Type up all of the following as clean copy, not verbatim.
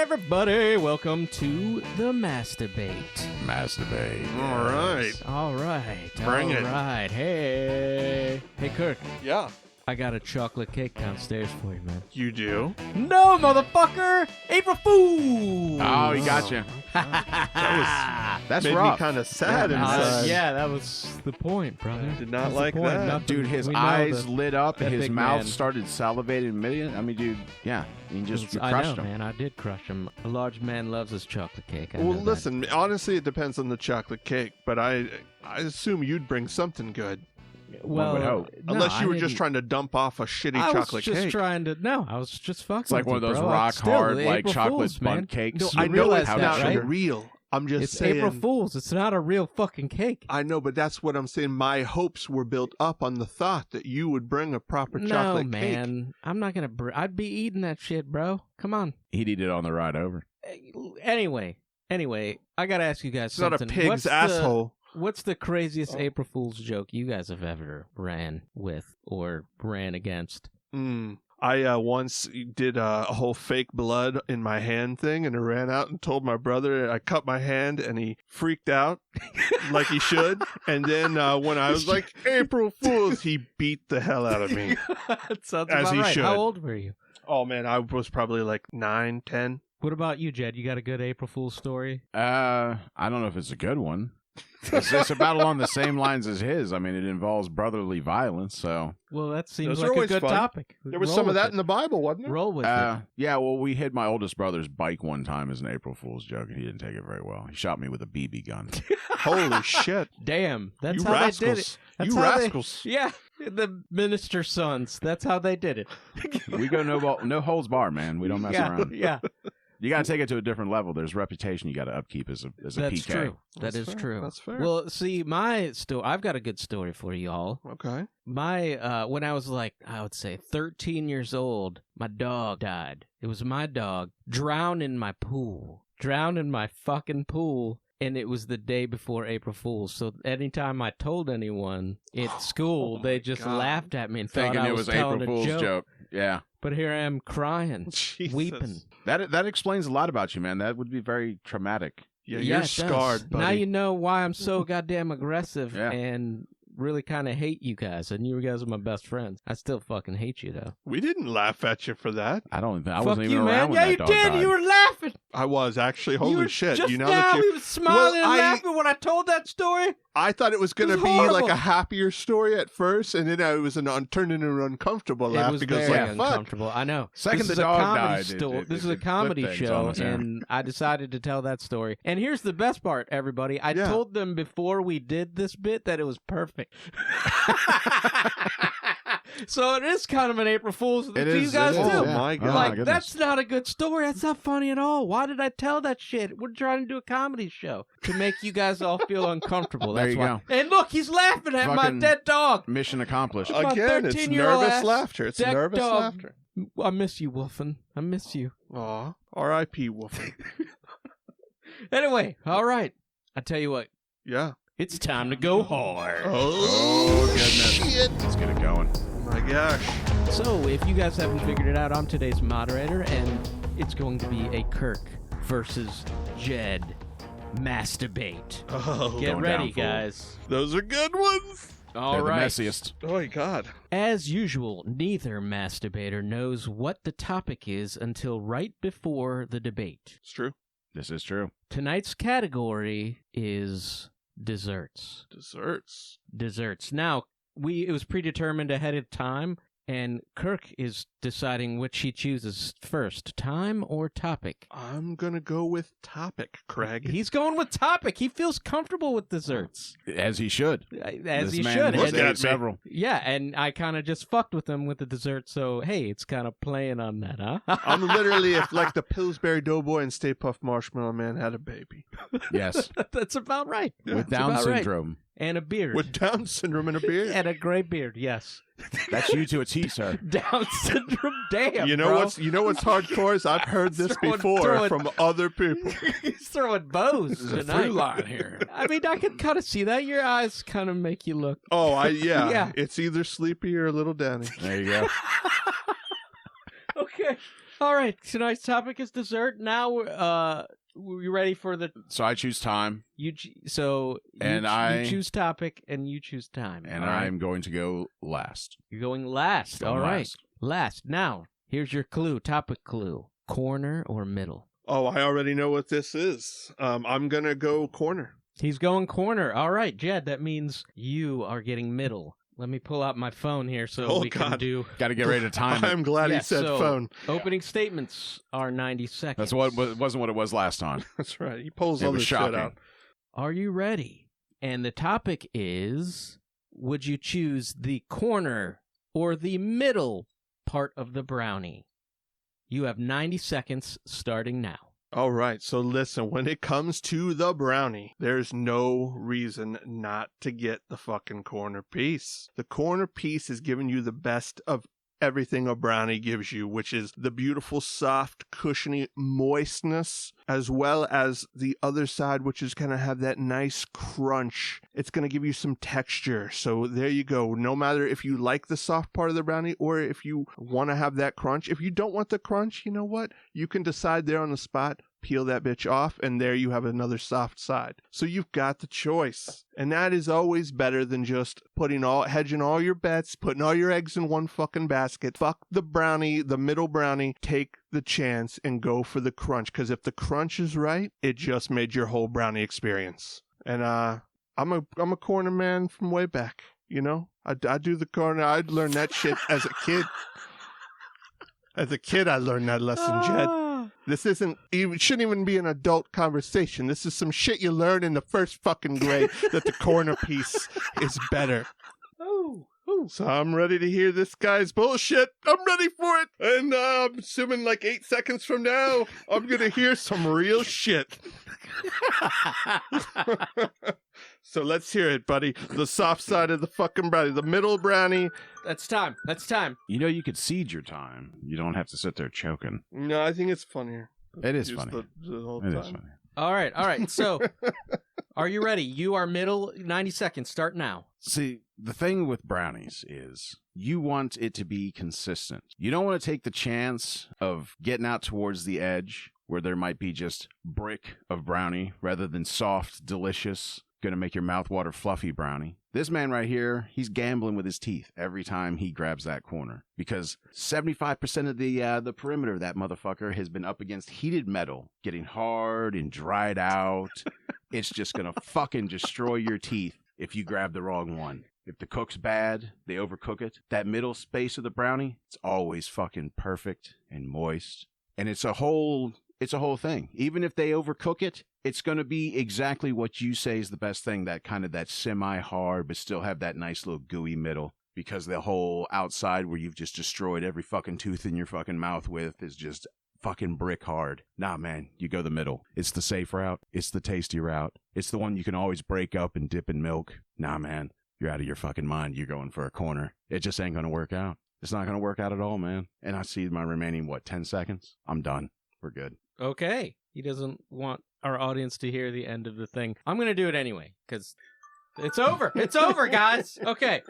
everybody. Welcome to the Masturbate. All right. Bring it. All right. Hey, Kirk. Yeah. I got a chocolate cake downstairs for you, man. You do? No, motherfucker! April Fool! Oh, he got you. That's Made rough. me kind of sad inside. Yeah, that was the point, brother. Did not That's like the point. that. Nothing- Dude, his we know eyes the- lit up and that his big mouth man. started salivating. I mean, dude, yeah. You just you I crushed know, him. man. I did crush him. A large man loves his chocolate cake. I Well, know that. listen, honestly, it depends on the chocolate cake, but I assume you'd bring something good. Well, would hope. no, Unless you I were just didn't- trying to dump off a shitty I chocolate was just cake. trying to. No, I was just fucking. It's like with one of you, those bro. rock Still, hard, the like April chocolate Fools, bun man. cakes. No, You I know realize it's how not to sugar. real. I'm just It's saying. April Fools. It's not a real fucking cake. I know, but that's what I'm saying. My hopes were built up on the thought that you would bring a proper chocolate no, cake. man. I'm not gonna. I'd be eating that shit, bro. Come on. He'd eat it on the ride over. Anyway, I gotta ask you guys It's not something. a pig's asshole. What's the craziest April Fool's joke you guys have ever ran with or ran against? I once did a whole fake blood in my hand thing, and I ran out and told my brother I cut my hand, and he freaked out like he should. And then when I was like, April Fools, he beat the hell out of me. That sounds As about he right. should. How old were you? Oh, man, I was probably like 9, 10. What about you, Jed? You got a good April Fool's story? I don't know if it's a good one. It's about along the same lines as his. I mean, it involves brotherly violence, so. Well, that seems Those are like a always good fun. topic. There was Roll some of with that it. in the Bible, wasn't there? Roll with it. Yeah, well, we hid my oldest brother's bike one time as an April Fool's joke, and he didn't take it very well. He shot me with a BB gun. Holy shit. Damn, that's You how rascals. they did it. That's You how rascals. Yeah, the minister's sons. That's how they did it. We go no holds bar, man. We don't mess around. Yeah, You got to take it to a different level. There's reputation you got to upkeep as a that's PK. true. That's That is fair. true. That's fair. Well, see, I've got a good story for y'all. Okay. When I was like, I would say 13 years old, my dog died. It was my dog drowned in my fucking pool. And it was the day before April Fool's. So anytime I told anyone at school, they just God. laughed at me and Thinking thought I it was was telling April a Fool's joke. Yeah. But here I am crying, Jesus. weeping. That explains a lot about you, man. That would be very traumatic. Yeah, Yeah, you're it does. scarred, buddy. Now you know why I'm so goddamn aggressive Yeah. and really kind of hate you guys. And you guys are my best friends. I still fucking hate you, though. We didn't laugh at you for that. I Fuck wasn't you, even man. around when Yeah, that you dog did. died. You were laughing. I was actually. You Holy were shit! Just You know now, that we you. were smiling and Well, laughing when I told that story. I thought it was going to It was be horrible. like a happier story at first, and then it was turned into an uncomfortable laugh It was because, very like, fuck. uncomfortable. I know. Second This the is a dog comedy died, This is a it comedy flipped things show, on us, yeah. and I decided to tell that story. And here's the best part, everybody. I Yeah. told them before we did this bit that it was perfect. So it is kind of an April Fool's to you guys it is, too. Oh, yeah. my God. Like, goodness. that's not a good story. That's not funny at all. Why did I tell that shit? We're trying to do a comedy show to make you guys all feel uncomfortable. There That's you why. go. And look, he's laughing at my Fucking- dead dog. Mission accomplished. My Again, it's 13-year-old nervous ass laughter. It's dead nervous dog. laughter. I miss you, Wolfen. I miss you. Aw. R.I.P. Wolfie. Anyway, all right. I tell you what, Yeah. it's time to go hard. Oh, goodness. shit. Let's get it going. Oh, my gosh. So, if you guys haven't figured it out, I'm today's moderator, and it's going to be a Kirk versus Jed masturbate. Oh, Get going ready, down, fool. guys. those are good ones. All They're right. the messiest. Oh, my God. As usual, neither masturbator knows what the topic is until right before the debate. It's true. This is true. Tonight's category is desserts. Desserts. Now, it was predetermined ahead of time, and Kirk is deciding which he chooses first, time or topic. I'm going to go with topic, Craig. He's going with topic. He feels comfortable with desserts. As he should. As This he man should. has Look And- at ate me. several. yeah, and I kind of just fucked with him with the dessert, so hey, it's kind of playing on that, huh? I'm literally if like the Pillsbury Doughboy and Stay Puft Marshmallow Man had a baby. Yes. That's about right. Yeah, With that's Down about right. syndrome. And a beard. With Down syndrome and a beard. And a gray beard, yes. That's you to a T, sir. Down syndrome, damn, You know bro. what's hardcore is I've heard this Throwing- before from other people. He's throwing bows There's a tonight. through line here. I mean, I can kind of see that. Your eyes kind of make you look. Oh, yeah. Yeah. It's either Sleepy or Little Danny. There you go. Okay. All right, tonight's topic is dessert. Now, we ready for the? So I choose time, You choose topic and you choose time. and all right? I'm going to go last. You're going last. Going All right, last. last. Now, here's your clue. Topic clue: corner or middle. Oh, I already know what this is. I'm gonna go corner. He's going corner. All right, Jed. That means you are getting middle. Let me pull out my phone here so Oh, we can God. do. Got to get ready to time it. I'm glad Yeah, he said so- phone. Opening statements are 90 seconds. That's what wasn't what it was last time. That's right. He pulls It all was this shit shocking. out. Are you ready? And the topic is: would you choose the corner or the middle part of the brownie? You have 90 seconds starting now. All right. So listen, when it comes to the brownie, there's no reason not to get the fucking corner piece. The corner piece is giving you the best of everything a brownie gives you, which is the beautiful, soft, cushiony moistness, as well as the other side, which is going to have that nice crunch. It's going to give you some texture. So there you go. No matter if you like the soft part of the brownie or if you want to have that crunch. If you don't want the crunch, you know what? You can decide there on the spot, peel that bitch off, and there you have another soft side. So you've got the choice. And that is always better than just hedging all your bets, putting all your eggs in one fucking basket. Fuck the brownie, the middle brownie. Take the chance and go for the crunch. Because if the crunch is right, it just made your whole brownie experience. And I'm a corner man from way back. You know, I do the corner. I learned that shit as a kid. As a kid, I learned that lesson, Jed. This shouldn't even be an adult conversation. This is some shit you learn in the first fucking grade that the corner piece is better. So I'm ready to hear this guy's bullshit. I'm ready for it. And I'm assuming like 8 seconds from now, I'm going to hear some real shit. So let's hear it, buddy. The soft side of the fucking brownie. The middle brownie. That's time. That's time. You know, you could seed your time. You don't have to sit there choking. No, I think it's funnier. It is Use funny. The whole It time. is funny. All right. So, are you ready? You are middle. 90 seconds. Start now. See, the thing with brownies is you want it to be consistent. You don't want to take the chance of getting out towards the edge where there might be just brick of brownie rather than soft, delicious, going to make your mouth water fluffy brownie. This man right here, he's gambling with his teeth every time he grabs that corner because 75% of the perimeter of that motherfucker has been up against heated metal, getting hard and dried out. It's just going to fucking destroy your teeth if you grab the wrong one. If the cook's bad, they overcook it. That middle space of the brownie, it's always fucking perfect and moist. And it's a whole thing. Even if they overcook it, it's going to be exactly what you say is the best thing, that kind of that semi-hard, but still have that nice little gooey middle. Because the whole outside where you've just destroyed every fucking tooth in your fucking mouth with is just fucking brick hard. Nah, man, you go the middle. It's the safe route. It's the tasty route. It's the one you can always break up and dip in milk. Nah, man, you're out of your fucking mind. You're going for a corner. It just ain't going to work out. It's not going to work out at all, man. And I see my remaining, 10 seconds? I'm done. We're good. Okay. He doesn't want our audience to hear the end of the thing. I'm going to do it anyway, because it's over. It's over, guys. Okay.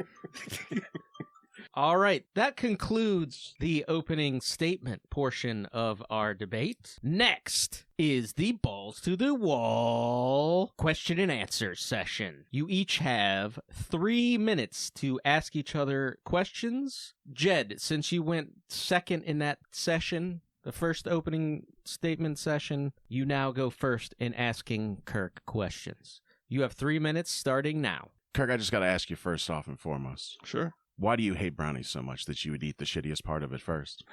All right. That concludes the opening statement portion of our debate. Next is the balls to the wall question and answer session. You each have 3 minutes to ask each other questions. Jed, since you went second in that session, the first opening statement session, you now go first in asking Kirk questions. You have 3 minutes starting now. Kirk, I just got to ask you first off and foremost. Sure. Why do you hate brownies so much that you would eat the shittiest part of it first?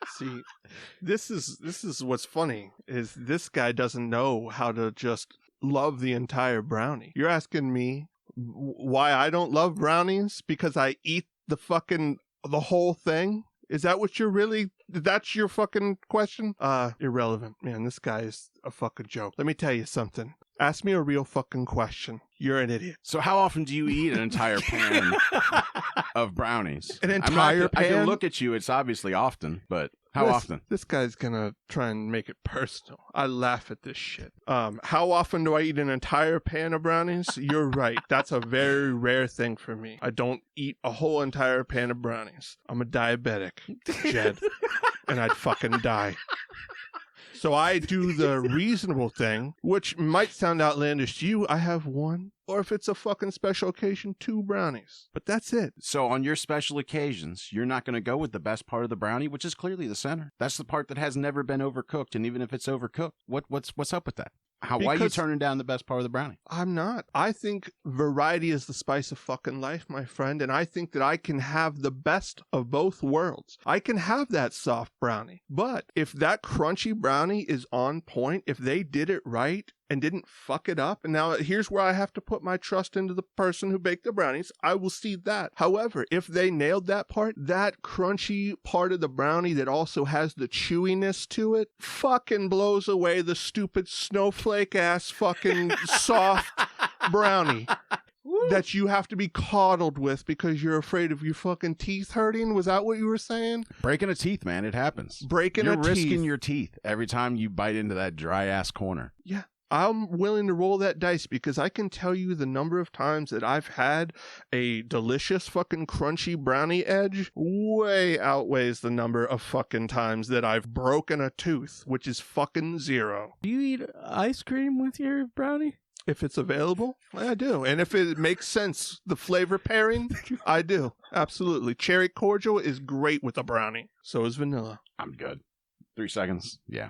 See, this is what's funny, is this guy doesn't know how to just love the entire brownie. You're asking me why I don't love brownies because I eat the whole thing? Is that what that's your fucking question? Irrelevant. Man, this guy is a fucking joke. Let me tell you something. Ask me a real fucking question. You're an idiot. So how often do you eat an entire pan of brownies? An entire pan? I can look at you. It's obviously often, but How often? This guy's gonna try and make it personal. I laugh at this shit. How often do I eat an entire pan of brownies? You're right. That's a very rare thing for me. I don't eat a whole entire pan of brownies. I'm a diabetic, Jed, and I'd fucking die. So I do the reasonable thing, which might sound outlandish to you. I have one, or if it's a fucking special occasion, 2 brownies. But that's it. So on your special occasions, you're not going to go with the best part of the brownie, which is clearly the center. That's the part that has never been overcooked, and even if it's overcooked, what's up with that? Why are you turning down the best part of the brownie? I'm not. I think variety is the spice of fucking life, my friend, and I think that I can have the best of both worlds. I can have that soft brownie, but if that crunchy brownie is on point, if they did it right and didn't fuck it up, and now here's where I have to put my trust into the person who baked the brownies, I will see that. However, if they nailed that part, that crunchy part of the brownie that also has the chewiness to it, fucking blows away the stupid snowflake ass fucking soft brownie that you have to be coddled with because you're afraid of your fucking teeth hurting. Was that what you were saying? Breaking a teeth, man. It happens. You're risking your teeth every time you bite into that dry ass corner. Yeah. I'm willing to roll that dice because I can tell you the number of times that I've had a delicious fucking crunchy brownie edge way outweighs the number of fucking times that I've broken a tooth, which is fucking 0. Do you eat ice cream with your brownie? If it's available, I do. And if it makes sense, the flavor pairing, I do. Absolutely. Cherry cordial is great with a brownie. So is vanilla. I'm good. 3 seconds. Yeah.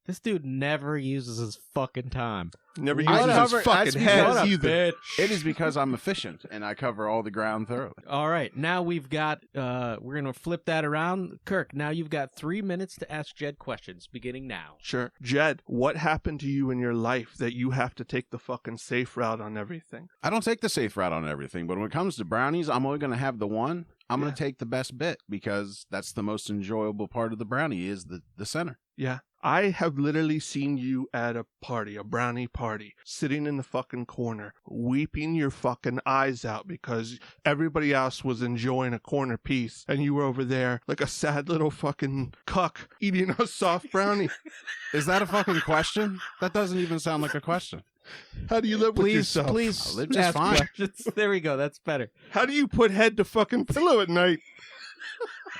This dude never uses his fucking time. Never uses his fucking head either. It is because I'm efficient and I cover all the ground thoroughly. All right, now we've got, we're going to flip that around. Kirk, now you've got 3 minutes to ask Jed questions, beginning now. Sure. Jed, what happened to you in your life that you have to take the fucking safe route on everything? I don't take the safe route on everything, but when it comes to brownies, I'm only going to have the one. I'm going to take the best bit because that's the most enjoyable part of the brownie is the center. Yeah. I have literally seen you at a party, a brownie party, sitting in the fucking corner, weeping your fucking eyes out because everybody else was enjoying a corner piece and you were over there like a sad little fucking cuck eating a soft brownie. Is that a fucking question? That doesn't even sound like a question. How do you live with yourself? Please, I live just fine. Questions. There we go. That's better. How do you put head to fucking pillow at night?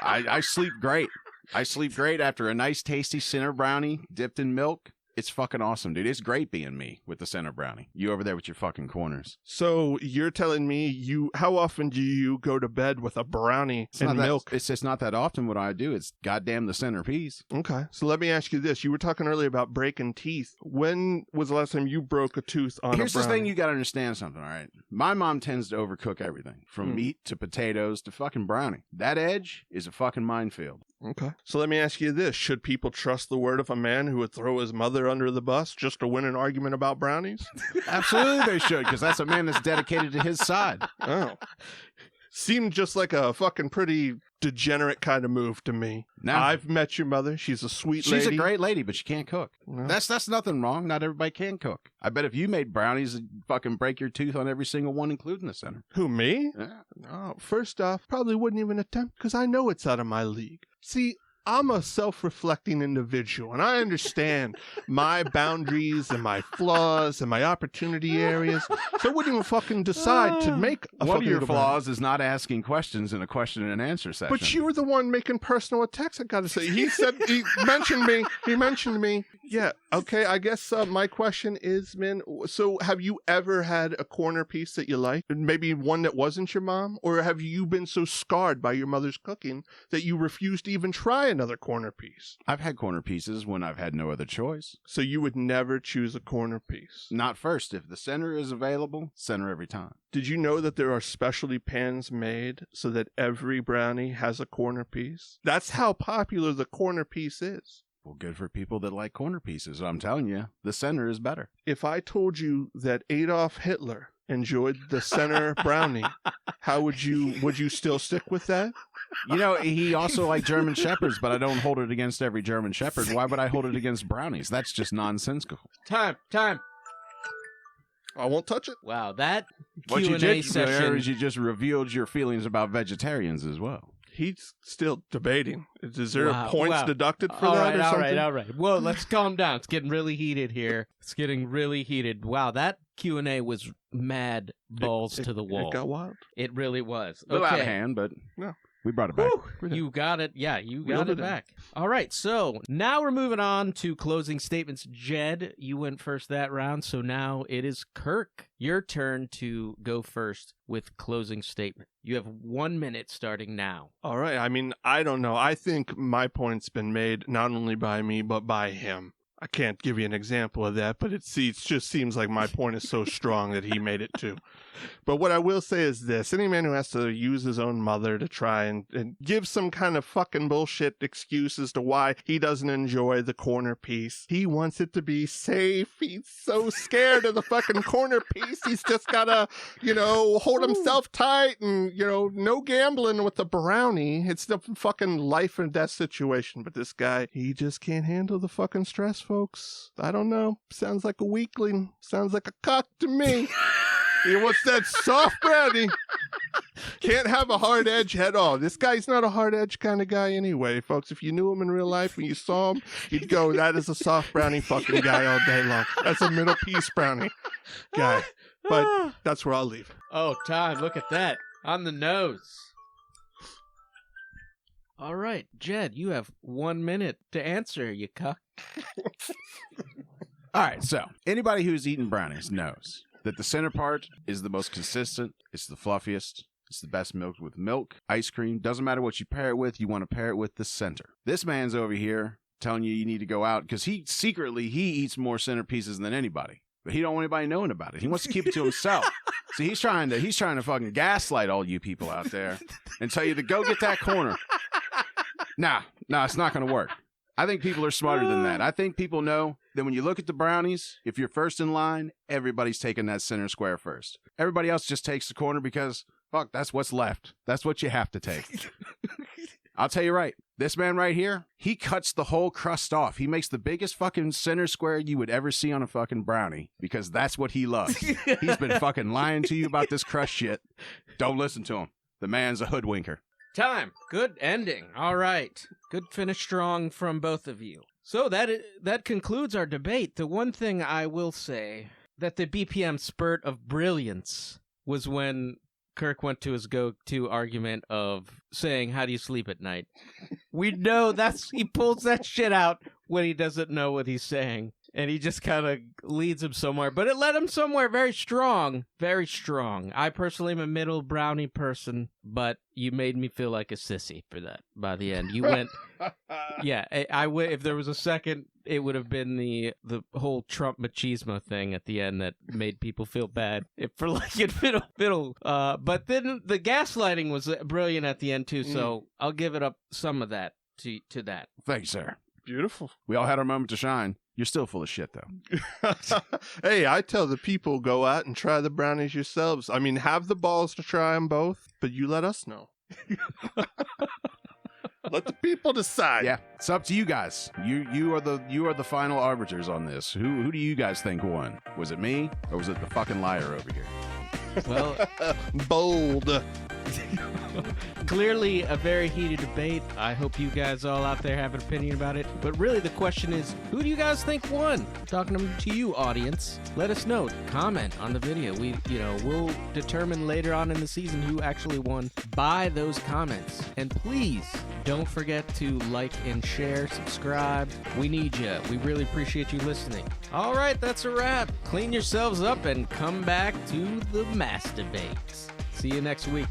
I sleep great. I sleep great after a nice, tasty center brownie dipped in milk. It's fucking awesome, dude. It's great being me with the center brownie. You over there with your fucking corners. So you're telling me how often do you go to bed with a brownie and milk? It's just not that often what I do. It's goddamn the centerpiece. Okay. So let me ask you this. You were talking earlier about breaking teeth. When was the last time you broke a tooth on a brownie? Here's the thing. You got to understand something, all right? My mom tends to overcook everything from meat to potatoes to fucking brownie. That edge is a fucking minefield. Okay. So let me ask you this. Should people trust the word of a man who would throw his mother under the bus just to win an argument about brownies? Absolutely they should, because that's a man that's dedicated to his side. Oh. Seemed just like a fucking pretty degenerate kind of move to me. No. I've met your mother. She's a sweet lady. She's a great lady, but she can't cook. No. That's nothing wrong. Not everybody can cook. I bet if you made brownies, it'd fucking break your tooth on every single one, including the center. Who, me? Yeah. No. First off, probably wouldn't even attempt because I know it's out of my league. See, I'm a self-reflecting individual, and I understand my boundaries and my flaws and my opportunity areas, so I wouldn't even fucking decide to make a One of fucking your little flaws is not asking questions in a question and answer session. But you were the one making personal attacks, I gotta say. He mentioned me. He mentioned me. Yeah, okay, I guess my question is, man, so have you ever had a corner piece that you liked? Maybe one that wasn't your mom? Or have you been so scarred by your mother's cooking that you refuse to even try another corner piece? I've had corner pieces when I've had no other choice. So you would never choose a corner piece? Not first. If the center is available, center every time. Did you know that there are specialty pans made so that every brownie has a corner piece? That's how popular the corner piece is. Well, good for people that like corner pieces. I'm telling you, the center is better. If I told you that Adolf Hitler enjoyed the center brownie, how would you still stick with that? You know, he also liked German Shepherds, but I don't hold it against every German Shepherd. Why would I hold it against brownies? That's just nonsensical. Time. I won't touch it. Wow, that What Q&A you did session. there is you just revealed your feelings about vegetarians as well. He's still debating. Is there Wow, points wow. deducted for All that right, or something? all right. Whoa, let's calm down. It's getting really heated here. It's getting really heated. Wow, that Q&A was mad balls to the wall. It got wild. It really was. A little out of hand, but No. we brought it back. Whew, you got it. Yeah, you got Reeled it it in. back. All right, so now we're moving on to closing statements. Jed, you went first that round, so now it is Kirk. Your turn to go first with closing statement. You have 1 minute starting now. All right. I mean, I don't know. I think my point's been made not only by me, but by him. I can't give you an example of that, but it just seems like my point is so strong that he made it too. But what I will say is this. Any man who has to use his own mother to try and give some kind of fucking bullshit excuse as to why he doesn't enjoy the corner piece. He wants it to be safe. He's so scared of the fucking corner piece. He's just gotta, hold himself tight and, no gambling with the brownie. It's the fucking life and death situation. But this guy, he just can't handle the fucking stress, folks. I don't know. Sounds like a weakling. Sounds like a cock to me. He wants that soft brownie. Can't have a hard edge at all. This guy's not a hard edge kind of guy anyway, folks. If you knew him in real life when you saw him, you'd go, that is a soft brownie fucking guy all day long. That's a middle piece brownie guy. But that's where I'll leave. Oh, time. Look at that. On the nose. All right, Jed, you have 1 minute to answer, you cuck. All right, so anybody who's eaten brownies knows that the center part is the most consistent. It's the fluffiest. It's the best milked with milk, ice cream. Doesn't matter what you pair it with. You want to pair it with the center. This man's over here telling you need to go out because he eats more centerpieces than anybody. But he don't want anybody knowing about it. He wants to keep it to himself. So he's trying to fucking gaslight all you people out there and tell you to go get that corner. Nah, it's not going to work. I think people are smarter than that. I think people know that when you look at the brownies, if you're first in line, everybody's taking that center square first. Everybody else just takes the corner because, fuck, that's what's left. That's what you have to take. I'll tell you right, this man right here, he cuts the whole crust off. He makes the biggest fucking center square you would ever see on a fucking brownie because that's what he loves. He's been fucking lying to you about this crust shit. Don't listen to him. The man's a hoodwinker. Time. Good ending. All right. Good finish strong from both of you. So that concludes our debate. The one thing I will say that the BPM spurt of brilliance was when Kirk went to his go-to argument of saying, how do you sleep at night? We know he pulls that shit out when he doesn't know what he's saying. And he just kind of leads him somewhere. But it led him somewhere very strong. Very strong. I personally am a middle brownie person, but you made me feel like a sissy for that by the end. You went... Yeah, if there was a second, it would have been the whole Trump machismo thing at the end that made people feel bad for liking fiddle. But then the gaslighting was brilliant at the end, too, so I'll give it up some of that to that. Thanks, sir. Beautiful. We all had our moment to shine. You're still full of shit, though. Hey, I tell the people, go out and try the brownies yourselves. I mean, have the balls to try them both, but you let us know. Let the people decide. Yeah, it's up to you guys. You are the final arbiters on this. Who do you guys think won? Was it me or was it the fucking liar over here? Well, bold. Clearly a very heated debate. I hope you guys all out there have an opinion about it. But really the question is, who do you guys think won? Talking to you, audience. Let us know. Comment on the video. We'll determine later on in the season who actually won by those comments. And please don't forget to like and share, subscribe. We need you. We really appreciate you listening. All right, that's a wrap. Clean yourselves up and come back to the mass debates. See you next week.